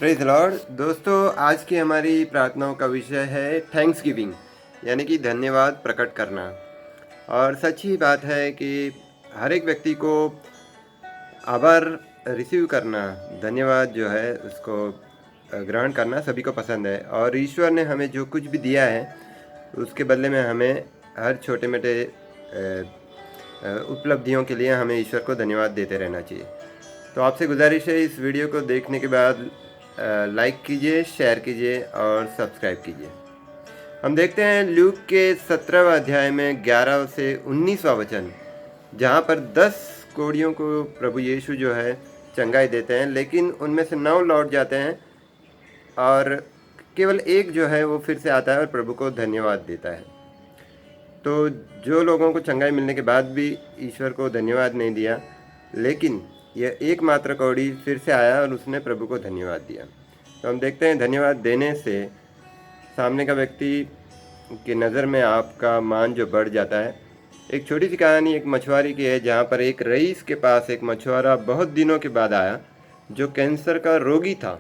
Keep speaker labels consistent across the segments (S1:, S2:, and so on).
S1: Praise the Lord. दोस्तों, आज की हमारी प्रार्थनाओं का विषय है थैंक्स गिविंग, यानी कि धन्यवाद प्रकट करना। और सच ही बात है कि हर एक व्यक्ति को आभार रिसीव करना, धन्यवाद जो है उसको ग्रहण करना सभी को पसंद है। और ईश्वर ने हमें जो कुछ भी दिया है उसके बदले में हमें हर छोटे मोटे उपलब्धियों के लिए हमें ईश्वर को धन्यवाद देते रहना चाहिए। तो आपसे गुजारिश है, इस वीडियो को देखने के बाद लाइक कीजिए, शेयर कीजिए और सब्सक्राइब कीजिए। हम देखते हैं लूक के 17वें अध्याय में 11 से 19वां वचन, जहाँ पर 10 कोढ़ियों को प्रभु यीशु जो है चंगाई देते हैं, लेकिन उनमें से 9 लौट जाते हैं और केवल एक जो है वो फिर से आता है और प्रभु को धन्यवाद देता है। तो जो लोगों को चंगाई मिलने के बाद भी ईश्वर को धन्यवाद नहीं दिया, लेकिन यह एकमात्र कौड़ी फिर से आया और उसने प्रभु को धन्यवाद दिया। तो हम देखते हैं धन्यवाद देने से सामने का व्यक्ति की नज़र में आपका मान जो बढ़ जाता है। एक छोटी सी कहानी एक मछुआरे की है, जहाँ पर एक रईस के पास एक मछुआरा बहुत दिनों के बाद आया जो कैंसर का रोगी था,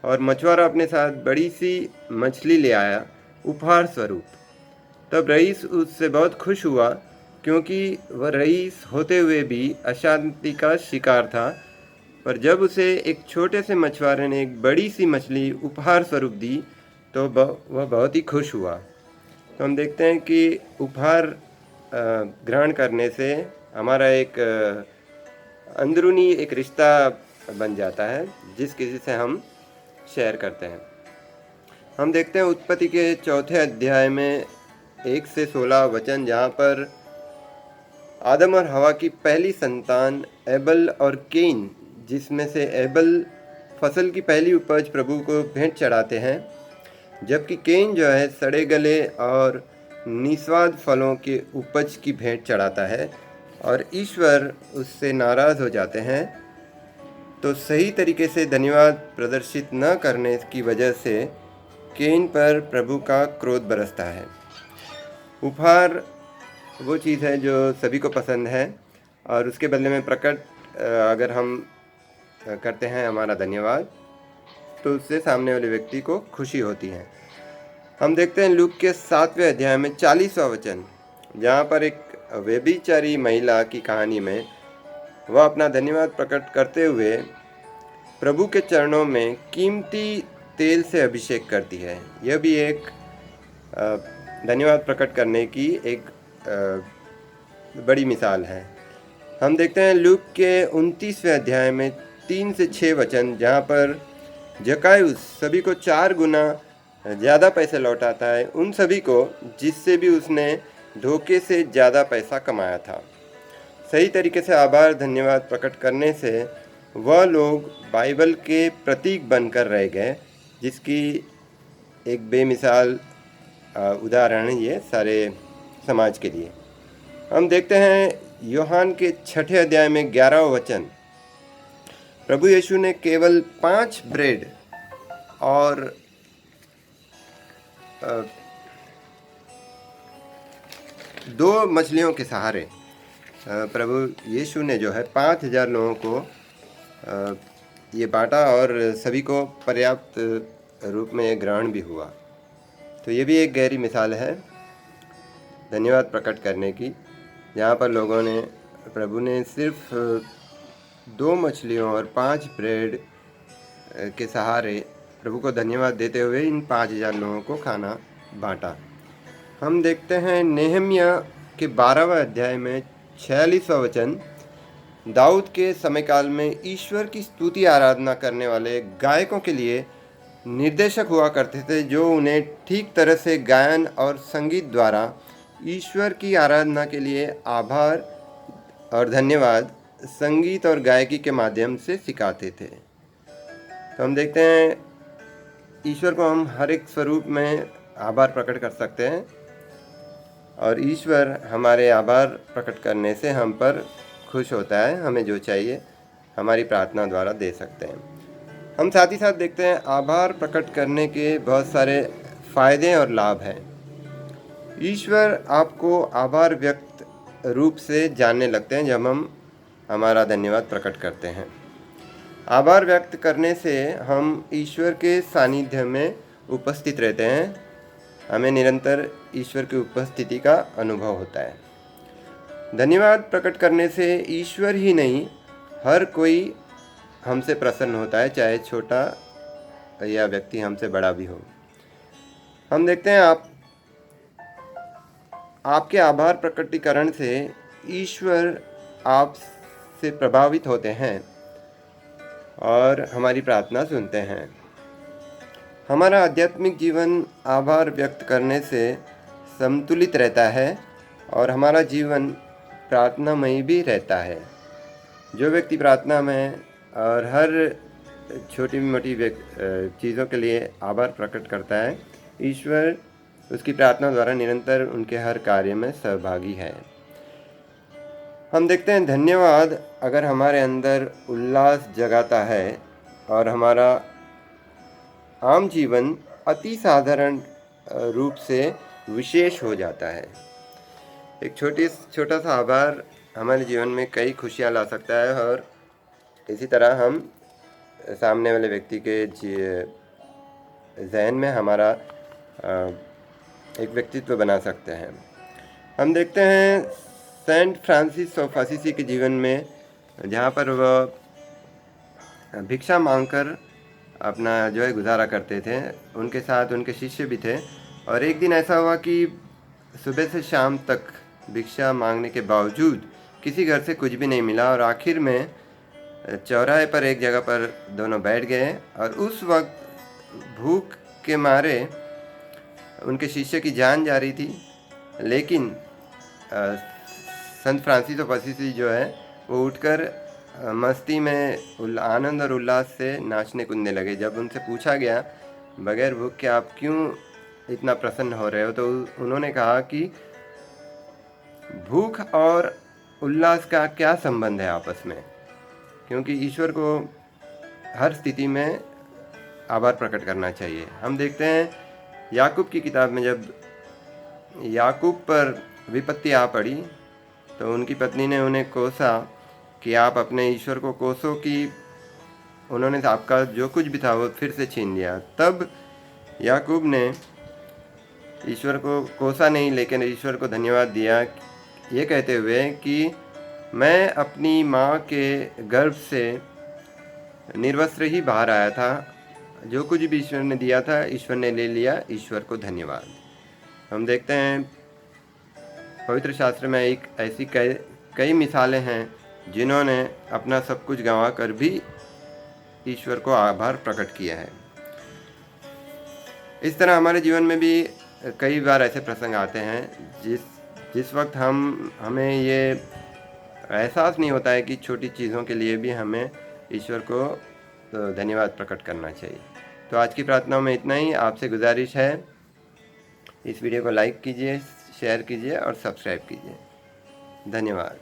S1: और मछुआरा अपने साथ बड़ी सी मछली ले आया उपहार स्वरूप। तब रईस उससे बहुत खुश हुआ, क्योंकि वह रईस होते हुए भी अशांति का शिकार था। पर जब उसे एक छोटे से मछुआरे ने एक बड़ी सी मछली उपहार स्वरूप दी तो वह बहुत ही खुश हुआ। तो हम देखते हैं कि उपहार ग्रहण करने से हमारा एक अंदरूनी एक रिश्ता बन जाता है, जिस किसी से हम शेयर करते हैं। हम देखते हैं उत्पत्ति के 4 अध्याय में 1 से 16 वचन, जहाँ पर आदम और हवा की पहली संतान एबल और केन, जिसमें से एबल फसल की पहली उपज प्रभु को भेंट चढ़ाते हैं, जबकि केन जो है सड़े गले और निस्वाद फलों के उपज की भेंट चढ़ाता है, और ईश्वर उससे नाराज़ हो जाते हैं। तो सही तरीके से धन्यवाद प्रदर्शित न करने की वजह से केन पर प्रभु का क्रोध बरसता है। उपहार वो चीज़ है जो सभी को पसंद है, और उसके बदले में प्रकट अगर हम करते हैं हमारा धन्यवाद, तो उससे सामने वाले व्यक्ति को खुशी होती है। हम देखते हैं लूक के 7वें अध्याय में 40वां वचन, जहाँ पर एक व्यभिचारी महिला की कहानी में वह अपना धन्यवाद प्रकट करते हुए प्रभु के चरणों में कीमती तेल से अभिषेक करती है। यह भी एक धन्यवाद प्रकट करने की एक बड़ी मिसाल है। हम देखते हैं लूक के 29वें अध्याय में 3 से 6 वचन, जहाँ पर जकायुस सभी को 4 गुना ज़्यादा पैसे लौटाता है, उन सभी को जिससे भी उसने धोखे से ज़्यादा पैसा कमाया था। सही तरीके से आभार धन्यवाद प्रकट करने से वह लोग बाइबल के प्रतीक बनकर रह गए, जिसकी एक बेमिसाल उदाहरण है ये सारे समाज के लिए। हम देखते हैं यूहन्ना के 6 अध्याय में 11वां वचन, प्रभु यीशु ने केवल 5 ब्रेड और 2 मछलियों के सहारे प्रभु यीशु ने जो है 5000 लोगों को ये बांटा, और सभी को पर्याप्त रूप में ग्रहण भी हुआ। तो ये भी एक गहरी मिसाल है धन्यवाद प्रकट करने की, जहाँ पर लोगों ने प्रभु ने सिर्फ 2 मछलियों और 5 ब्रेड के सहारे प्रभु को धन्यवाद देते हुए इन 5000 लोगों को खाना बांटा। हम देखते हैं नेहमिया के 12वें अध्याय में 46वां वचन, दाऊद के समयकाल में ईश्वर की स्तुति आराधना करने वाले गायकों के लिए निर्देशक हुआ करते थे, जो उन्हें ठीक तरह से गायन और संगीत द्वारा ईश्वर की आराधना के लिए आभार और धन्यवाद संगीत और गायकी के माध्यम से सिखाते थे। तो हम देखते हैं ईश्वर को हम हर एक स्वरूप में आभार प्रकट कर सकते हैं, और ईश्वर हमारे आभार प्रकट करने से हम पर खुश होता है। हमें जो चाहिए हमारी प्रार्थना द्वारा दे सकते हैं। हम साथ ही साथ देखते हैं आभार प्रकट करने के बहुत सारे फ़ायदे और लाभ हैं। ईश्वर आपको आभार व्यक्त रूप से जानने लगते हैं जब हम हमारा धन्यवाद प्रकट करते हैं। आभार व्यक्त करने से हम ईश्वर के सानिध्य में उपस्थित रहते हैं। हमें निरंतर ईश्वर की उपस्थिति का अनुभव होता है। धन्यवाद प्रकट करने से ईश्वर ही नहीं, हर कोई हमसे प्रसन्न होता है, चाहे छोटा या व्यक्ति हमसे बड़ा भी हो। हम देखते हैं आपके आभार प्रकटीकरण से ईश्वर आपसे प्रभावित होते हैं और हमारी प्रार्थना सुनते हैं। हमारा आध्यात्मिक जीवन आभार व्यक्त करने से संतुलित रहता है और हमारा जीवन प्रार्थनामयी भी रहता है। जो व्यक्ति प्रार्थना में और हर छोटी मोटी चीज़ों के लिए आभार प्रकट करता है, ईश्वर उसकी प्रार्थना द्वारा निरंतर उनके हर कार्य में सहभागी है। हम देखते हैं धन्यवाद अगर हमारे अंदर उल्लास जगाता है और हमारा आम जीवन अति साधारण रूप से विशेष हो जाता है। एक छोटा सा आभार हमारे जीवन में कई खुशियाँ ला सकता है और इसी तरह हम सामने वाले व्यक्ति के जहन में हमारा एक व्यक्तित्व बना सकते हैं। हम देखते हैं सेंट फ्रांसिस ऑफ असीसी के जीवन में, जहाँ पर वह भिक्षा मांगकर अपना जो है गुजारा करते थे। उनके साथ उनके शिष्य भी थे और एक दिन ऐसा हुआ कि सुबह से शाम तक भिक्षा मांगने के बावजूद किसी घर से कुछ भी नहीं मिला और आखिर में चौराहे पर एक जगह पर दोनों बैठ गए और उस वक्त भूख के मारे उनके शिष्य की जान जा रही थी। लेकिन संत फ्रांसिस ऑफ असीसी जो है वो उठकर मस्ती में आनंद और उल्लास से नाचने कूदने लगे। जब उनसे पूछा गया बगैर भूख के आप क्यों इतना प्रसन्न हो रहे हो, तो उन्होंने कहा कि भूख और उल्लास का क्या संबंध है आपस में, क्योंकि ईश्वर को हर स्थिति में आभार प्रकट करना चाहिए। हम देखते हैं याकूब की किताब में जब याकूब पर विपत्ति आ पड़ी तो उनकी पत्नी ने उन्हें कोसा कि आप अपने ईश्वर को कोसो कि उन्होंने आपका जो कुछ भी था वो फिर से छीन लिया। तब याकूब ने ईश्वर को कोसा नहीं, लेकिन ईश्वर को धन्यवाद दिया, ये कहते हुए कि मैं अपनी माँ के गर्भ से निर्वस्त्र ही बाहर आया था, जो कुछ भी ईश्वर ने दिया था ईश्वर ने ले लिया, ईश्वर को धन्यवाद। हम देखते हैं पवित्र शास्त्र में एक ऐसी कई मिसालें हैं जिन्होंने अपना सब कुछ गंवा कर भी ईश्वर को आभार प्रकट किया है। इस तरह हमारे जीवन में भी कई बार ऐसे प्रसंग आते हैं जिस वक्त हमें ये एहसास नहीं होता है कि छोटी चीज़ों के लिए भी हमें ईश्वर को धन्यवाद प्रकट करना चाहिए। तो आज की प्रार्थनाओं में इतना ही। आपसे गुजारिश है इस वीडियो को लाइक कीजिए, शेयर कीजिए और सब्सक्राइब कीजिए। धन्यवाद।